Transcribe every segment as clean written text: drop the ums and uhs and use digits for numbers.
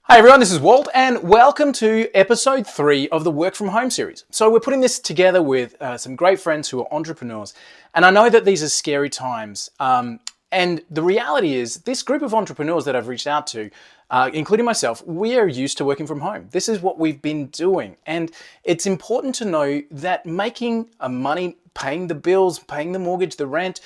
Hi everyone, this is Walt and welcome to episode 3 of the Work From Home series. So we're putting this together with some great friends who are entrepreneurs, and I know that these are scary times. And the reality is this group of entrepreneurs that I've reached out to, including myself, we are used to working from home. This is what we've been doing, and it's important to know that making money, paying the bills, paying the mortgage, the rent,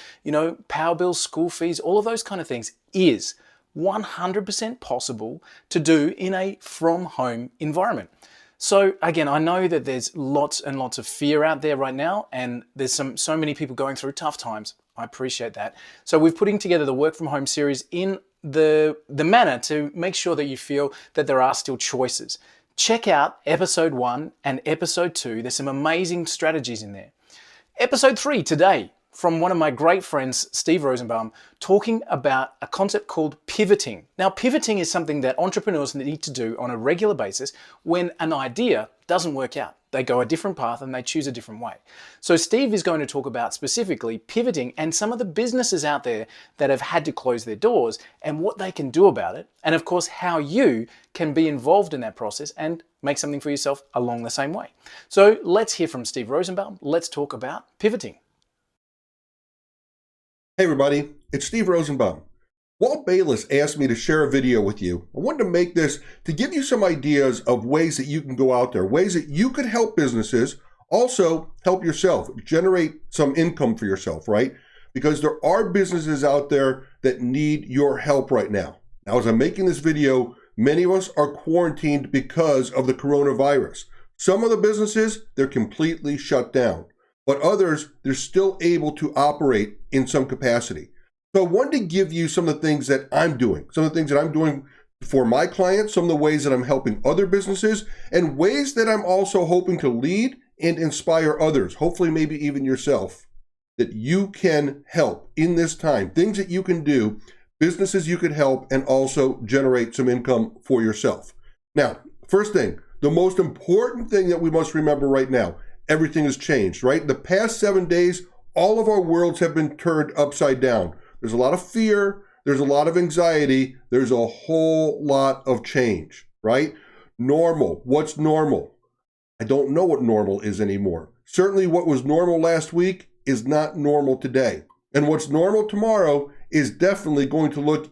power bills, school fees, all of those kind of things is 100% possible to do in a from home environment. So again, I know that there's lots and lots of fear out there right now, and there's so many people going through tough times. I appreciate that. So we're putting together the Work From Home series in the manner to make sure that you feel that there are still choices. Check out episode 1 and episode 2. There's some amazing strategies in there. Episode 3 today, from one of my great friends, Steve Rosenbaum, talking about a concept called pivoting. Now, pivoting is something that entrepreneurs need to do on a regular basis when an idea doesn't work out. They go a different path and they choose a different way. So Steve is going to talk about specifically pivoting and some of the businesses out there that have had to close their doors and what they can do about it. And of course, how you can be involved in that process and make something for yourself along the same way. So let's hear from Steve Rosenbaum. Let's talk about pivoting. Hey everybody, it's Steve Rosenbaum. Walt Bayless asked me to share a video with you. I wanted to make this to give you some ideas of ways that you can go out there, ways that you could help businesses, also help yourself, generate some income for yourself, right? Because there are businesses out there that need your help right now. Now, as I'm making this video, many of us are quarantined because of the coronavirus. Some of the businesses, they're completely shut down. But others, they're still able to operate in some capacity. So I wanted to give you some of the things that I'm doing, some of the things that I'm doing for my clients, some of the ways that I'm helping other businesses, and ways that I'm also hoping to lead and inspire others, hopefully maybe even yourself, that you can help in this time, things that you can do, businesses you could help, and also generate some income for yourself. Now, first thing, the most important thing that we must remember right now, everything has changed, right? The past 7 days, all of our worlds have been turned upside down. There's a lot of fear. There's a lot of anxiety. There's a whole lot of change, right? Normal. What's normal? I don't know what normal is anymore. Certainly what was normal last week is not normal today. And what's normal tomorrow is definitely going to look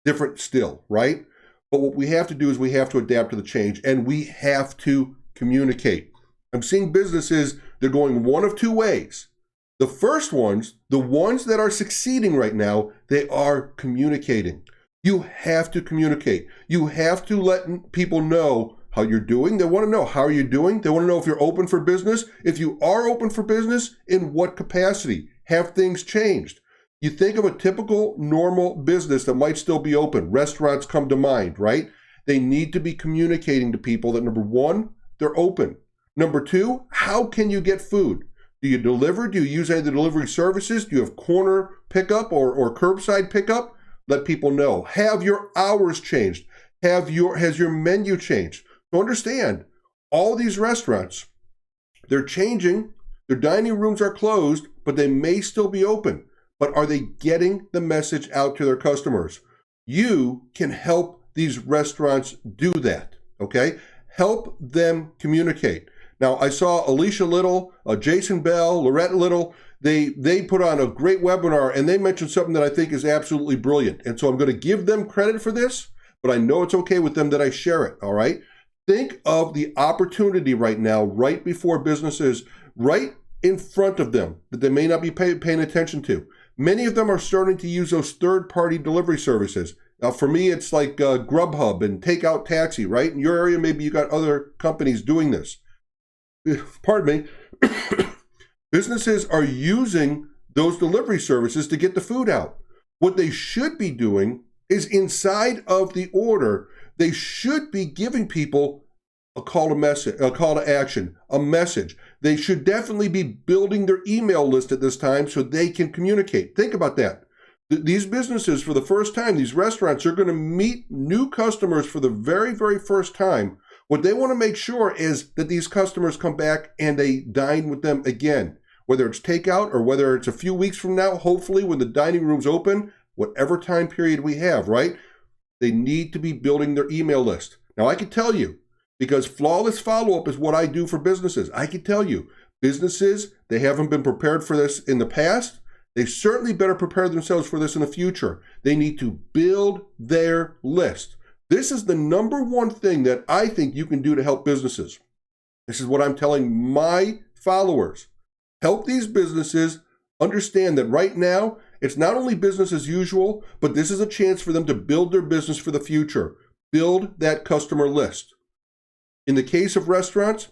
different still, right? But what we have to do is we have to adapt to the change, and we have to communicate. I'm seeing businesses, they're going one of two ways. The first ones, the ones that are succeeding right now, they are communicating. You have to communicate. You have to let people know how you're doing. They want to know how you're doing. They want to know if you're open for business. If you are open for business, in what capacity? Have things changed? You think of a typical normal business that might still be open. Restaurants come to mind, right? They need to be communicating to people that, number one, they're open. Number two, how can you get food? Do you deliver? Do you use any of the delivery services? Do you have corner pickup or curbside pickup? Let people know. Have your hours changed? Has your menu changed? So understand, all these restaurants, they're changing. Their dining rooms are closed, but they may still be open. But are they getting the message out to their customers? You can help these restaurants do that, okay? Help them communicate. Now, I saw Alicia Little, Jason Bell, Loretta Little, they put on a great webinar, and they mentioned something that I think is absolutely brilliant. And so I'm going to give them credit for this, but I know it's okay with them that I share it, all right? Think of the opportunity right now, right before businesses, right in front of them, that they may not be paying attention to. Many of them are starting to use those third-party delivery services. Now, for me, it's like Grubhub and Takeout Taxi, right? In your area, maybe you got other companies doing this. Pardon me, businesses are using those delivery services to get the food out. What they should be doing is inside of the order, they should be giving people a call to action, a message. They should definitely be building their email list at this time so they can communicate. Think about that. These businesses, for the first time, these restaurants are going to meet new customers for the very, very first time. What they want to make sure is that these customers come back and they dine with them again, whether it's takeout or whether it's a few weeks from now, hopefully when the dining room's open, whatever time period we have, right? They need to be building their email list. Now, I can tell you, because flawless follow-up is what I do for businesses. I can tell you, businesses, they haven't been prepared for this in the past. They certainly better prepare themselves for this in the future. They need to build their list. This is the number one thing that I think you can do to help businesses. This is what I'm telling my followers. Help these businesses understand that right now, it's not only business as usual, but this is a chance for them to build their business for the future. Build that customer list. In the case of restaurants,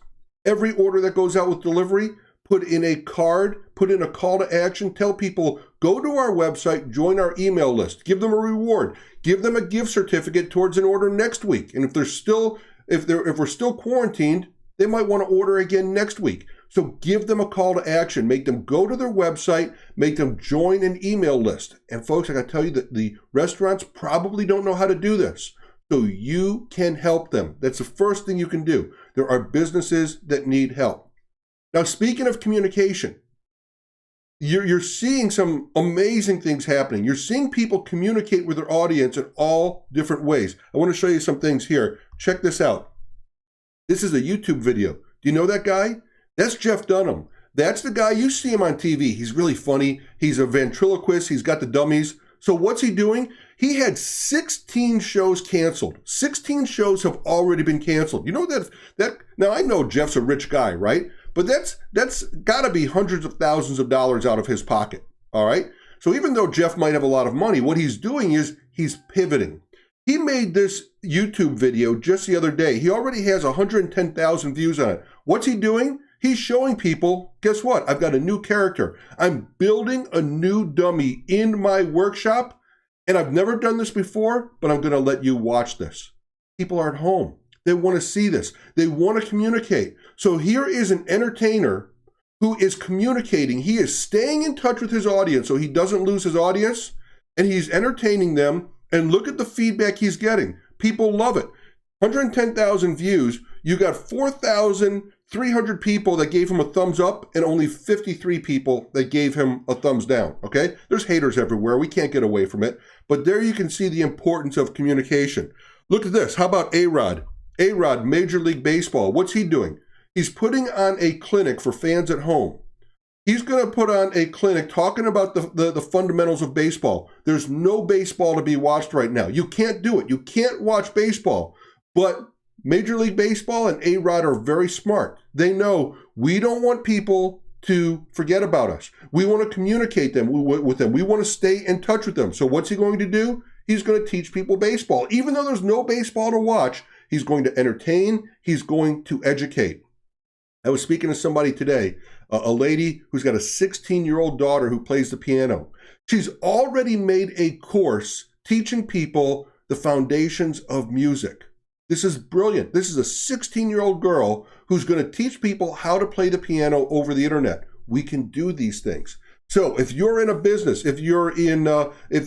every order that goes out with delivery, put in a card, put in a call to action, tell people, go to our website, join our email list, give them a reward, give them a gift certificate towards an order next week. And if we're still quarantined, they might want to order again next week. So give them a call to action, make them go to their website, make them join an email list. And folks, I gotta tell you that the restaurants probably don't know how to do this. So you can help them. That's the first thing you can do. There are businesses that need help. Now, speaking of communication, you're seeing some amazing things happening. You're seeing people communicate with their audience in all different ways. I want to show you some things here. Check this out. This is a YouTube video. Do you know that guy? That's Jeff Dunham. That's the guy, you see him on TV. He's really funny. He's a ventriloquist. He's got the dummies. So what's he doing? He had 16 shows canceled. 16 shows have already been canceled. You know that now I know Jeff's a rich guy, right? But that's got to be hundreds of thousands of dollars out of his pocket, all right? So even though Jeff might have a lot of money, what he's doing is he's pivoting. He made this YouTube video just the other day. He already has 110,000 views on it. What's he doing? He's showing people, guess what? I've got a new character. I'm building a new dummy in my workshop, and I've never done this before, but I'm going to let you watch this. People are at home. They want to see this. They want to communicate. So here is an entertainer who is communicating. He is staying in touch with his audience so he doesn't lose his audience, and he's entertaining them, and look at the feedback he's getting. People love it. 110,000 views. You got 4,300 people that gave him a thumbs up and only 53 people that gave him a thumbs down, okay? There's haters everywhere. We can't get away from it. But there you can see the importance of communication. Look at this. How about A-Rod? A-Rod, Major League Baseball. What's he doing? He's putting on a clinic for fans at home. He's going to put on a clinic talking about the fundamentals of baseball. There's no baseball to be watched right now. You can't do it. You can't watch baseball. But Major League Baseball and A-Rod are very smart. They know we don't want people to forget about us. We want to communicate with them. We want to stay in touch with them. So what's he going to do? He's going to teach people baseball. Even though there's no baseball to watch, he's going to entertain. He's going to educate. I was speaking to somebody today, a lady who's got a 16-year-old daughter who plays the piano. She's already made a course teaching people the foundations of music. This is brilliant. This is a 16-year-old girl who's going to teach people how to play the piano over the internet. We can do these things. So if you're in a business, if you've got a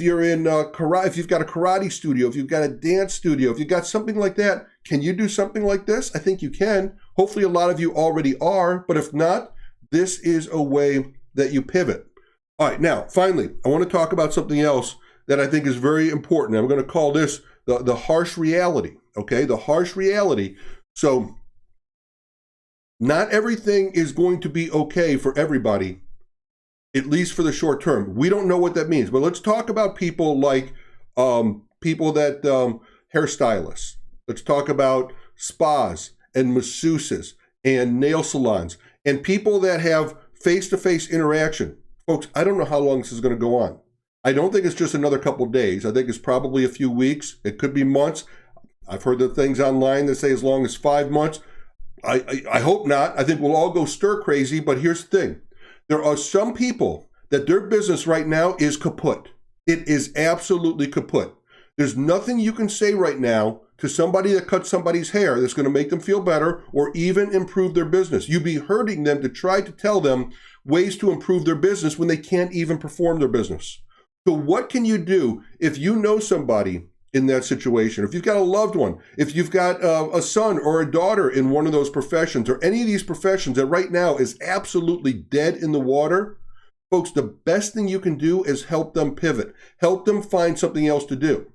karate studio, if you've got a dance studio, if you've got something like that, can you do something like this? I think you can. Hopefully a lot of you already are, but if not, this is a way that you pivot. All right, now, finally, I want to talk about something else that I think is very important. I'm going to call this the harsh reality, okay? The harsh reality. So not everything is going to be okay for everybody, at least for the short term. We don't know what that means, but let's talk about people like hairstylists. Let's talk about spas and masseuses and nail salons and people that have face-to-face interaction. Folks, I don't know how long this is going to go on. I don't think it's just another couple of days. I think it's probably a few weeks. It could be months. I've heard the things online that say as long as 5 months. I hope not. I think we'll all go stir crazy, but here's the thing. There are some people that their business right now is kaput. It is absolutely kaput. There's nothing you can say right now to somebody that cuts somebody's hair that's going to make them feel better or even improve their business. You'd be hurting them to try to tell them ways to improve their business when they can't even perform their business. So what can you do if you know somebody in that situation? If you've got a loved one, if you've got a son or a daughter in one of those professions or any of these professions that right now is absolutely dead in the water, folks, the best thing you can do is help them pivot. Help them find something else to do.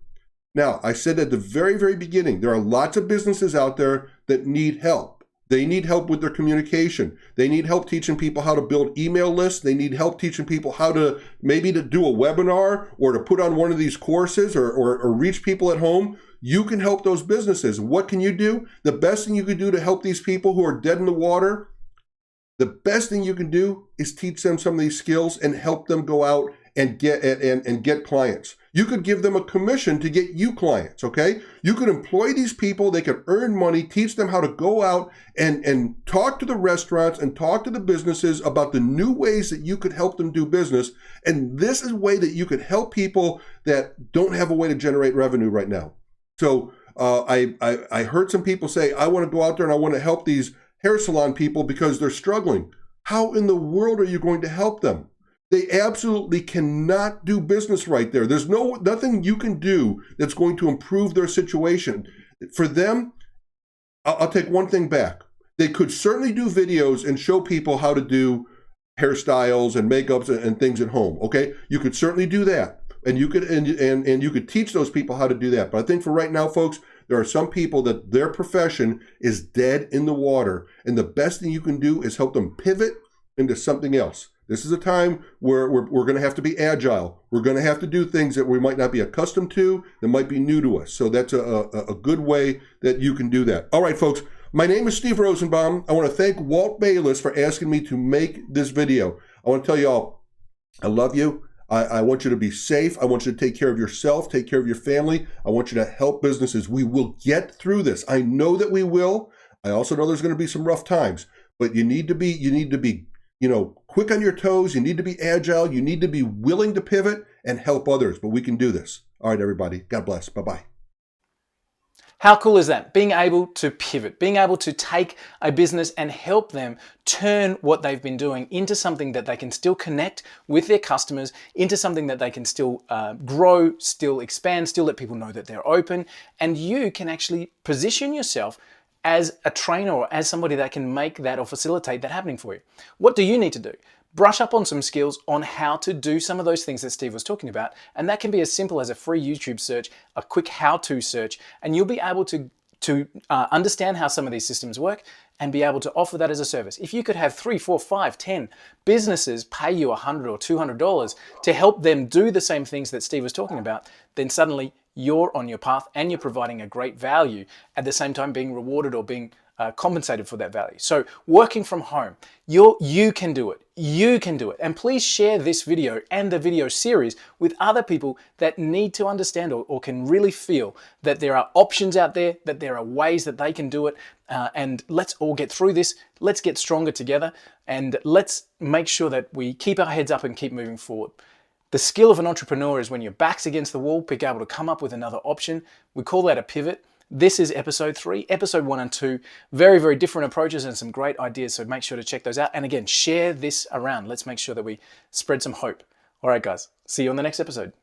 Now, I said at the very, very beginning, there are lots of businesses out there that need help. They need help with their communication. They need help teaching people how to build email lists. They need help teaching people how to maybe to do a webinar or to put on one of these courses or reach people at home. You can help those businesses. What can you do? The best thing you can do to help these people who are dead in the water, the best thing you can do is teach them some of these skills and help them go out and get clients. You could give them a commission to get you clients, okay? You could employ these people, they could earn money, teach them how to go out and talk to the restaurants and talk to the businesses about the new ways that you could help them do business. And this is a way that you could help people that don't have a way to generate revenue right now. So I heard some people say, I want to go out there and I want to help these hair salon people because they're struggling. How in the world are you going to help them? They absolutely cannot do business right there. There's nothing you can do that's going to improve their situation. For them, I'll take one thing back. They could certainly do videos and show people how to do hairstyles and makeups and things at home. Okay, you could certainly do that, and you could and you could teach those people how to do that. But I think for right now, folks, there are some people that their profession is dead in the water, and the best thing you can do is help them pivot into something else. This is a time where we're going to have to be agile. We're going to have to do things that we might not be accustomed to, that might be new to us. So that's a good way that you can do that. All right, folks, my name is Steve Rosenbaum. I want to thank Walt Bayliss for asking me to make this video. I want to tell you all, I love you. I want you to be safe. I want you to take care of yourself, take care of your family. I want you to help businesses. We will get through this. I know that we will. I also know there's going to be some rough times, but you need to be quick on your toes. You need to be agile. You need to be willing to pivot and help others, but we can do this. All right, everybody. God bless. Bye-bye. How cool is that? Being able to pivot, being able to take a business and help them turn what they've been doing into something that they can still connect with their customers, into something that they can still grow, still expand, still let people know that they're open. And you can actually position yourself as a trainer or as somebody that can make that or facilitate that happening for you. What do you need to do? Brush up on some skills on how to do some of those things that Steve was talking about. And that can be as simple as a free YouTube search, a quick how-to search, and you'll be able to understand how some of these systems work and be able to offer that as a service. If you could have 3, 4, 5, 10 businesses pay you $100 or $200 to help them do the same things that Steve was talking about, then suddenly you're on your path and you're providing a great value at the same time being rewarded or being compensated for that value. So working from home, you can do it. You can do it. And please share this video and the video series with other people that need to understand or can really feel that there are options out there, that there are ways that they can do it. And let's all get through this. Let's get stronger together. And let's make sure that we keep our heads up and keep moving forward. The skill of an entrepreneur is when your back's against the wall, being able to come up with another option. We call that a pivot. This is episode 3, episode 1 and 2. Very, very different approaches and some great ideas. So make sure to check those out. And again, share this around. Let's make sure that we spread some hope. All right, guys. See you on the next episode.